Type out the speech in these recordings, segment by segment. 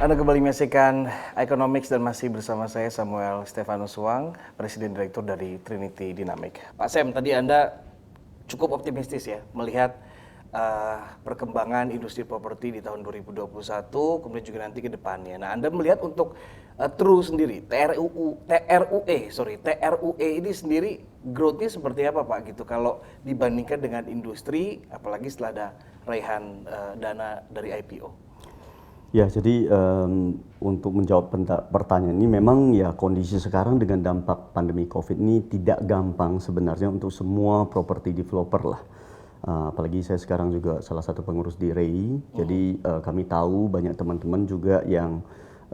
Anda kembali menyaksikan Economics dan masih bersama saya Samuel Stefanus Wang, Presiden Direktur dari Trinity Dynamic. Pak Sam, tadi Anda cukup optimistis ya melihat perkembangan industri properti di tahun 2021, kemudian juga nanti ke depannya. Nah, Anda melihat untuk TRUE sendiri, TRUE ini sendiri growth-nya seperti apa Pak gitu kalau dibandingkan dengan industri, apalagi setelah ada raihan dana dari IPO? Ya, jadi untuk menjawab pertanyaan ini memang ya kondisi sekarang dengan dampak pandemi COVID ini tidak gampang sebenarnya untuk semua property developer lah. Apalagi saya sekarang juga salah satu pengurus di REI, jadi kami tahu banyak teman-teman juga yang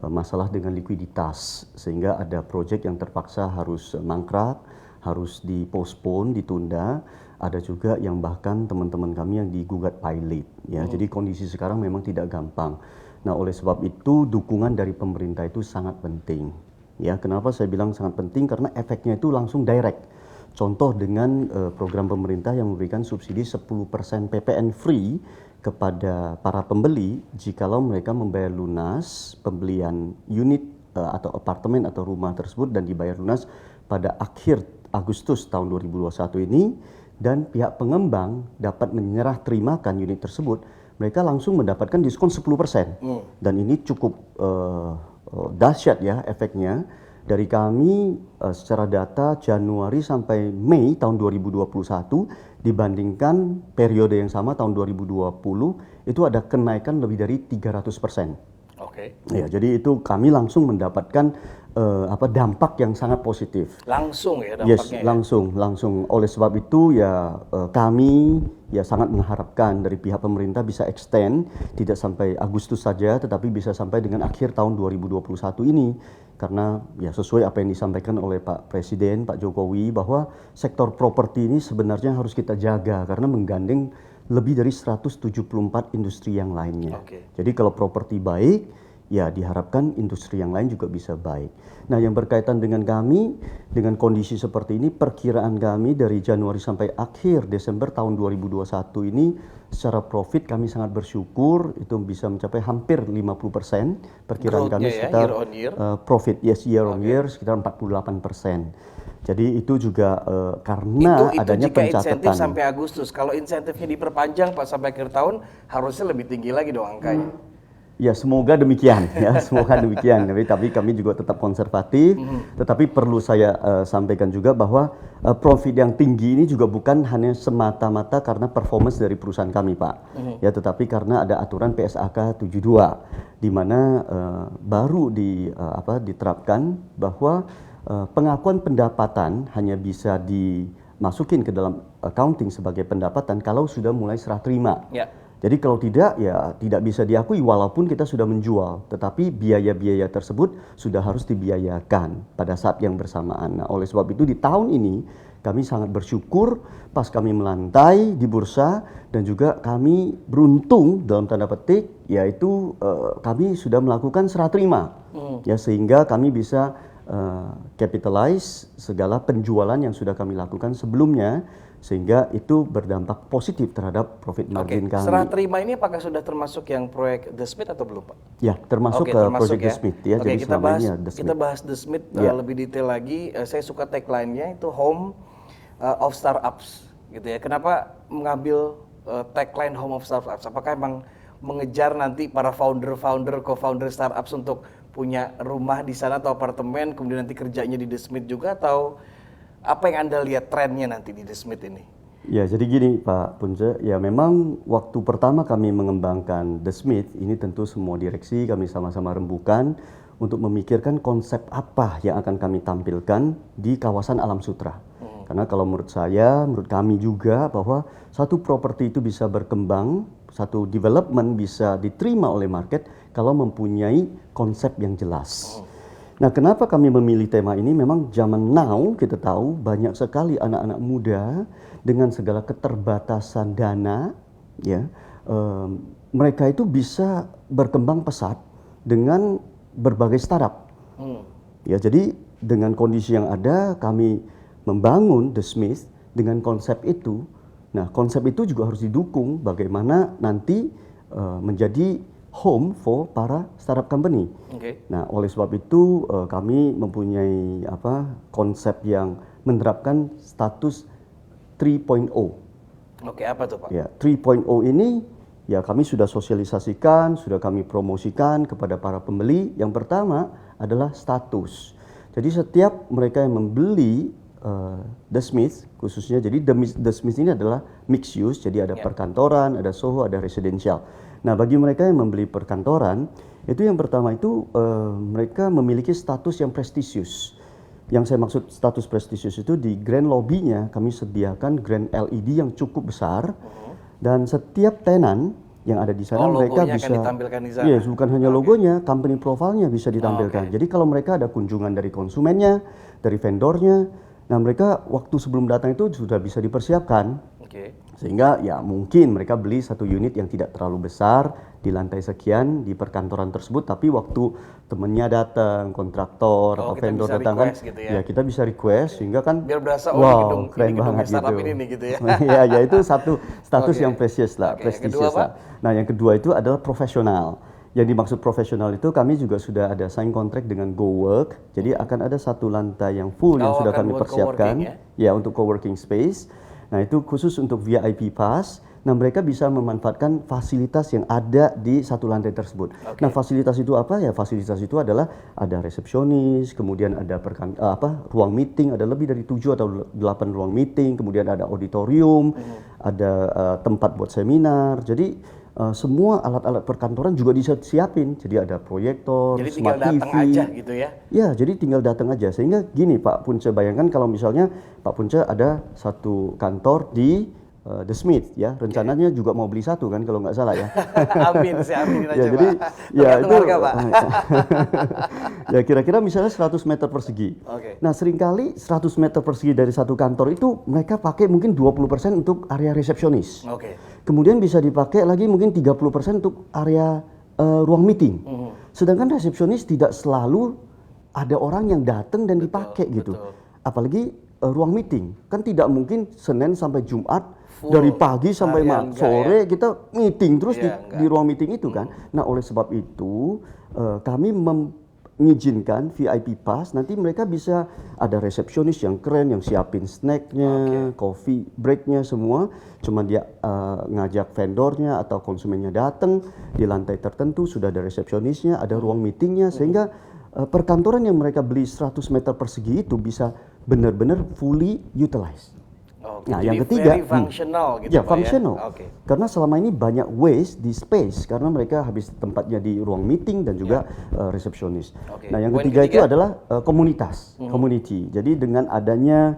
masalah dengan likuiditas sehingga ada proyek yang terpaksa harus mangkrak, harus dipostpone, ditunda. Ada juga yang bahkan teman-teman kami yang digugat pilot ya. Jadi kondisi sekarang memang tidak gampang. Nah, oleh sebab itu dukungan dari pemerintah itu sangat penting. Ya, kenapa saya bilang sangat penting? Karena efeknya itu langsung direct. Contoh dengan program pemerintah yang memberikan subsidi 10% PPN free kepada para pembeli jikalau mereka membayar lunas pembelian unit atau apartemen atau rumah tersebut dan dibayar lunas pada akhir Agustus tahun 2021 ini, dan pihak pengembang dapat menyerah terimakan unit tersebut, mereka langsung mendapatkan diskon 10%. Dan ini cukup dahsyat ya efeknya. Dari kami secara data Januari sampai Mei tahun 2021 dibandingkan periode yang sama tahun 2020 itu ada kenaikan lebih dari 300%. Oke. Ya, jadi itu kami langsung mendapatkan dampak yang sangat positif. Langsung ya dampaknya. Yes, langsung. Oleh sebab itu ya kami ya sangat mengharapkan dari pihak pemerintah bisa extend tidak sampai Agustus saja, tetapi bisa sampai dengan akhir tahun 2021 ini. Karena ya sesuai apa yang disampaikan oleh Pak Presiden, Pak Jokowi, bahwa sektor properti ini sebenarnya harus kita jaga karena menggandeng lebih dari 174 industri yang lainnya. Jadi kalau properti baik, ya diharapkan industri yang lain juga bisa baik. Nah, yang berkaitan dengan kami, dengan kondisi seperti ini, perkiraan kami dari Januari sampai akhir Desember tahun 2021 ini, secara profit kami sangat bersyukur, itu bisa mencapai hampir 50%. Perkiraan kami sekitar year on year. Profit, yes, year on year, sekitar 48%. Jadi itu juga karena itu adanya jika pencatatan. insentif sampai Agustus. Kalau insentifnya diperpanjang Pak sampai akhir tahun, harusnya lebih tinggi lagi dong angkanya. Ya, semoga demikian ya, semoga demikian. Tapi kami juga tetap konservatif. Tetapi perlu saya sampaikan juga bahwa profit yang tinggi ini juga bukan hanya semata-mata karena performance dari perusahaan kami, Pak. Ya, tetapi karena ada aturan PSAK 72 di mana baru diterapkan bahwa pengakuan pendapatan hanya bisa dimasukin ke dalam accounting sebagai pendapatan kalau sudah mulai serah terima. Ya. Jadi kalau tidak, ya tidak bisa diakui walaupun kita sudah menjual. Tetapi biaya-biaya tersebut sudah harus dibiayakan pada saat yang bersamaan. Nah, oleh sebab itu di tahun ini kami sangat bersyukur pas kami melantai di bursa dan juga kami beruntung dalam tanda petik, yaitu kami sudah melakukan serah terima. Ya, sehingga kami bisa capitalize segala penjualan yang sudah kami lakukan sebelumnya, sehingga itu berdampak positif terhadap profit margin kami. Serah terima ini apakah sudah termasuk yang proyek The Smith atau belum, Pak? Ya, termasuk proyek The Smith ya. Jadi kita bahas The Smith lebih detail lagi. Saya suka tagline-nya itu Home of Startups gitu ya. Kenapa mengambil tagline Home of Startups? Apakah emang mengejar nanti para founder, co-founder startups untuk punya rumah di sana atau apartemen, kemudian nanti kerjanya di The Smith juga, atau apa yang Anda lihat trennya nanti di The Smith ini? Ya, jadi gini Pak Punce, ya memang waktu pertama kami mengembangkan The Smith ini tentu semua direksi kami sama-sama rembukan untuk memikirkan konsep apa yang akan kami tampilkan di kawasan Alam Sutera. Karena kalau menurut saya, menurut kami juga bahwa satu properti itu bisa berkembang, satu development bisa diterima oleh market kalau mempunyai konsep yang jelas. Nah, kenapa kami memilih tema ini? Memang zaman now kita tahu banyak sekali anak-anak muda dengan segala keterbatasan dana, ya, mereka itu bisa berkembang pesat dengan berbagai startup. Ya, jadi dengan kondisi yang ada, kami membangun The Smith dengan konsep itu. Nah, konsep itu juga harus didukung bagaimana nanti menjadi home for para startup company. Oke. Nah, oleh sebab itu kami mempunyai konsep yang menerapkan status 3.0. Oke, apa tuh Pak? Ya, 3.0 ini ya kami sudah sosialisasikan, sudah kami promosikan kepada para pembeli. Yang pertama adalah status. Jadi setiap mereka yang membeli The Smith khususnya, jadi The Smith ini adalah mixed use, jadi ada perkantoran, ada SOHO, ada residential. Nah, bagi mereka yang membeli perkantoran, itu yang pertama itu mereka memiliki status yang prestisius. Yang saya maksud status prestisius itu di grand lobby-nya kami sediakan grand LED yang cukup besar, dan setiap tenan yang ada di sana mereka bisa ditampilkan di sana. Yes, bukan hanya logonya, company profile-nya bisa ditampilkan. Jadi kalau mereka ada kunjungan dari konsumennya, dari vendornya, nah mereka waktu sebelum datang itu sudah bisa dipersiapkan. Sehingga ya mungkin mereka beli satu unit yang tidak terlalu besar di lantai sekian di perkantoran tersebut, tapi waktu temennya datang, kontraktor atau vendor datang kan, gitu ya kita bisa request sehingga kan biar berasa wow, keren banget gitu. Ini nih, gitu ya. Ya itu satu status yang precious lah, prestisius lah. Nah, yang kedua itu adalah profesional. Yang dimaksud profesional itu kami juga sudah ada sign contract dengan GoWork. Jadi akan ada satu lantai yang full yang sudah kami persiapkan ya untuk co-working space. Nah, itu khusus untuk VIP Pass. Nah, mereka bisa memanfaatkan fasilitas yang ada di satu lantai tersebut. Nah, fasilitas itu apa ya? Fasilitas itu adalah ada resepsionis, kemudian ada ruang meeting, ada lebih dari 7 atau 8 ruang meeting, kemudian ada auditorium, ada tempat buat seminar. Jadi semua alat-alat perkantoran juga disiapin. Jadi ada proyektor, jadi smart TV. Tinggal datang aja gitu ya? Ya, jadi tinggal datang aja. Sehingga gini Pak Punce, bayangkan kalau misalnya Pak Punce ada satu kantor di The Smith ya, rencananya juga mau beli satu kan kalau nggak salah ya. Amin, saya aminin aja ya, Pak. Jadi ya itu harga, Pak. ya kira-kira misalnya 100 meter persegi. Nah, seringkali 100 meter persegi dari satu kantor itu mereka pakai mungkin 20% untuk area resepsionis. Kemudian bisa dipakai lagi mungkin 30% untuk area ruang meeting. Sedangkan resepsionis tidak selalu ada orang yang datang dan dipakai gitu. Apalagi ruang meeting. Kan tidak mungkin Senin sampai Jumat full, dari pagi sampai sore kita meeting terus di ruang meeting itu kan. Nah, oleh sebab itu kami mengizinkan VIP Pass, nanti mereka bisa ada resepsionis yang keren yang siapin snacknya, coffee breaknya semua. Cuma dia ngajak vendornya atau konsumennya datang, di lantai tertentu sudah ada resepsionisnya, ada ruang meetingnya, sehingga perkantoran yang mereka beli 100 meter persegi itu bisa benar-benar fully utilized. Nah, yang ketiga, very functional gitu ya, Pak, functional. ya? Karena selama ini banyak waste di space karena mereka habis tempatnya di ruang meeting dan juga resepsionis. Nah, yang ketiga itu adalah komunitas, community. Jadi dengan adanya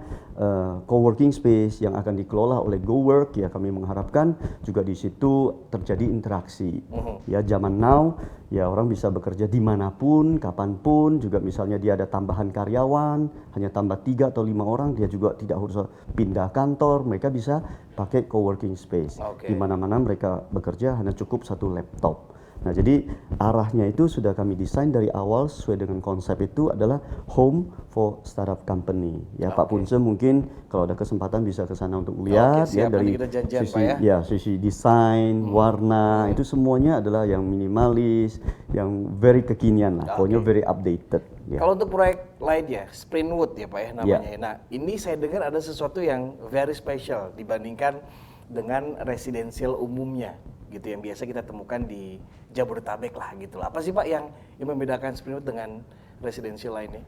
co-working space yang akan dikelola oleh GoWork, ya kami mengharapkan juga di situ terjadi interaksi. Ya, zaman now ya orang bisa bekerja dimanapun, kapanpun, juga misalnya dia ada tambahan karyawan, hanya tambah 3 atau 5 orang, dia juga tidak harus pindah kantor, mereka bisa pakai co-working space. Di mana-mana mereka bekerja hanya cukup satu laptop. Nah, jadi arahnya itu sudah kami desain dari awal sesuai dengan konsep itu adalah home for startup company. Ya, Pak Punce mungkin kalau ada kesempatan bisa ke sana untuk lihat ya dari sisi sisi desain, warna, itu semuanya adalah yang minimalis, yang very kekinian lah, pokoknya very updated. Ya. Kalau untuk proyek lainnya, Sprintwood ya Pak ya namanya. Nah, ini saya dengar ada sesuatu yang very special dibandingkan dengan residensial umumnya gitu yang biasa kita temukan di Jabodetabek lah gitu. Apa sih Pak yang membedakan Sprintwood dengan residensial lainnya?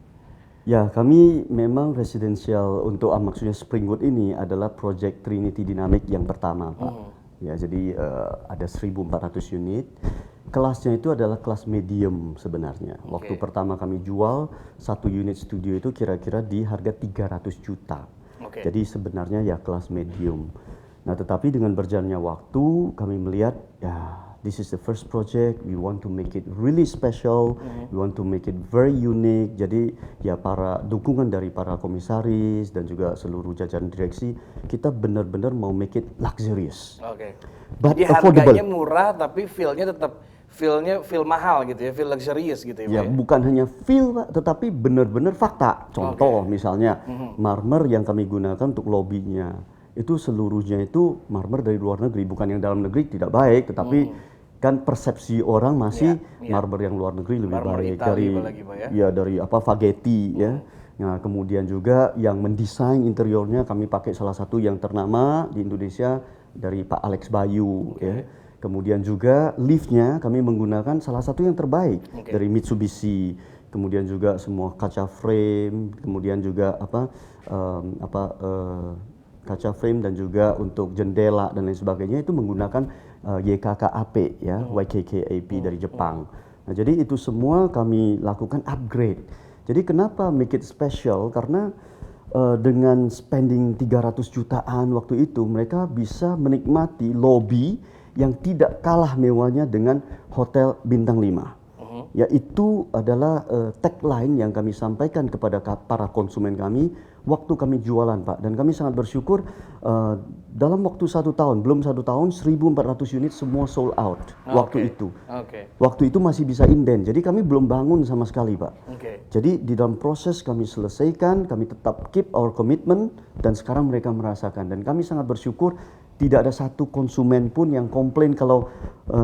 Ya, kami memang residensial untuk maksudnya Sprintwood ini adalah project Trinity Dynamic yang pertama, Pak. Ya, jadi ada 1.400 unit. Kelasnya itu adalah kelas medium sebenarnya. Waktu pertama kami jual satu unit studio itu kira-kira di harga 300 juta. Jadi sebenarnya ya kelas medium. Nah, tetapi dengan berjalannya waktu kami melihat ya this is the first project, we want to make it really special, we want to make it very unique. Jadi ya para dukungan dari para komisaris dan juga seluruh jajaran direksi, kita benar-benar mau make it luxurious. But jadi affordable. Harganya murah tapi feel-nya tetap feel mahal gitu ya, feel luxurious gitu ya. Ya, bukan hanya feel Pak, tetapi benar-benar fakta. Contoh misalnya marmer yang kami gunakan untuk lobbynya itu seluruhnya itu marmer dari luar negeri, bukan yang dalam negeri tidak baik, tetapi kan persepsi orang masih Iya. marmer yang luar negeri lebih Marmer baik Itali dari apalagi, Pak, ya. ya dari apa Fagetti ya. Nah, kemudian juga yang mendesain interiornya kami pakai salah satu yang ternama di Indonesia dari Pak Alex Bayu ya. Kemudian juga liftnya kami menggunakan salah satu yang terbaik dari Mitsubishi. Kemudian juga semua kaca frame, kemudian juga kaca frame dan juga untuk jendela dan lain sebagainya itu menggunakan YKKAP ya, YKKAP dari Jepang. Nah, jadi itu semua kami lakukan upgrade. Jadi kenapa make it special? Karena dengan spending 300 jutaan waktu itu mereka bisa menikmati lobby yang tidak kalah mewahnya dengan hotel bintang 5. Yaitu adalah tagline yang kami sampaikan kepada para konsumen kami waktu kami jualan, Pak. Dan kami sangat bersyukur dalam waktu 1 tahun, belum 1 tahun, 1.400 unit semua sold out waktu itu. Waktu itu masih bisa inden, jadi kami belum bangun sama sekali, Pak. Jadi di dalam proses kami selesaikan, kami tetap keep our commitment, dan sekarang mereka merasakan. Dan kami sangat bersyukur tidak ada satu konsumen pun yang komplain kalau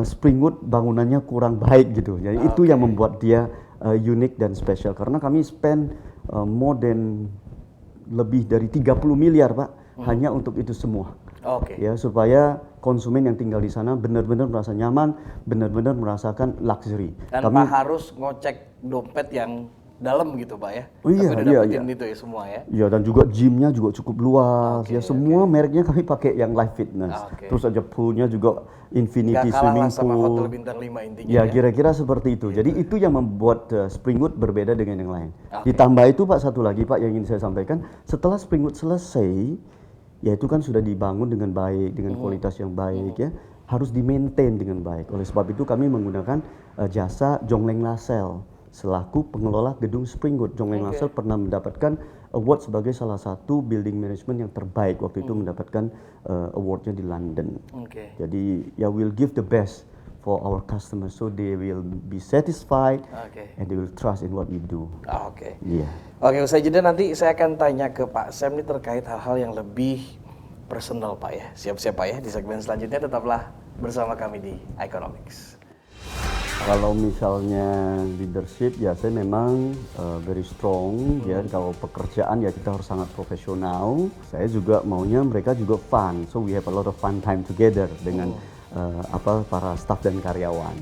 Springwood bangunannya kurang baik gitu. Jadi itu yang membuat dia unik dan spesial. Karena kami spend more than lebih dari 30 miliar, Pak, hanya untuk itu semua. Ya, supaya konsumen yang tinggal di sana benar-benar merasa nyaman, benar-benar merasakan luxury. Tanpa harus ngecek dompet yang dalam gitu, Pak, ya. Oh iya, tapi udah dapetin itu ya semua ya. Iya, dan juga gymnya juga cukup luas ya. Semua mereknya kami pakai yang Live Fitness. Terus aja poolnya juga Infinity Swimming sama Pool. hotel bintang 5 intinya. Ya, kira-kira seperti itu. Jadi itu yang membuat Springwood berbeda dengan yang lain. Ditambah itu, Pak, satu lagi, Pak, yang ingin saya sampaikan, setelah Springwood selesai, ya itu kan sudah dibangun dengan baik, dengan kualitas yang baik ya, harus di-maintain dengan baik. Oleh sebab itu kami menggunakan jasa Jongleng Lascelles selaku pengelola gedung Springwood. Jongleng Lascelles pernah mendapatkan award sebagai salah satu building management yang terbaik waktu itu, mendapatkan awardnya di London. Jadi ya we'll give the best for our customers so they will be satisfied and they will trust in what we do. Oke, usai jeda nanti saya akan tanya ke Pak Sam ini terkait hal-hal yang lebih personal, Pak, ya. Siap-siap, Pak, ya. Di segmen selanjutnya tetaplah bersama kami di Economics. Kalau misalnya leadership ya saya memang very strong ya. Kalau pekerjaan ya kita harus sangat profesional. Saya juga maunya mereka juga fun. So we have a lot of fun time together dengan para staff dan karyawan.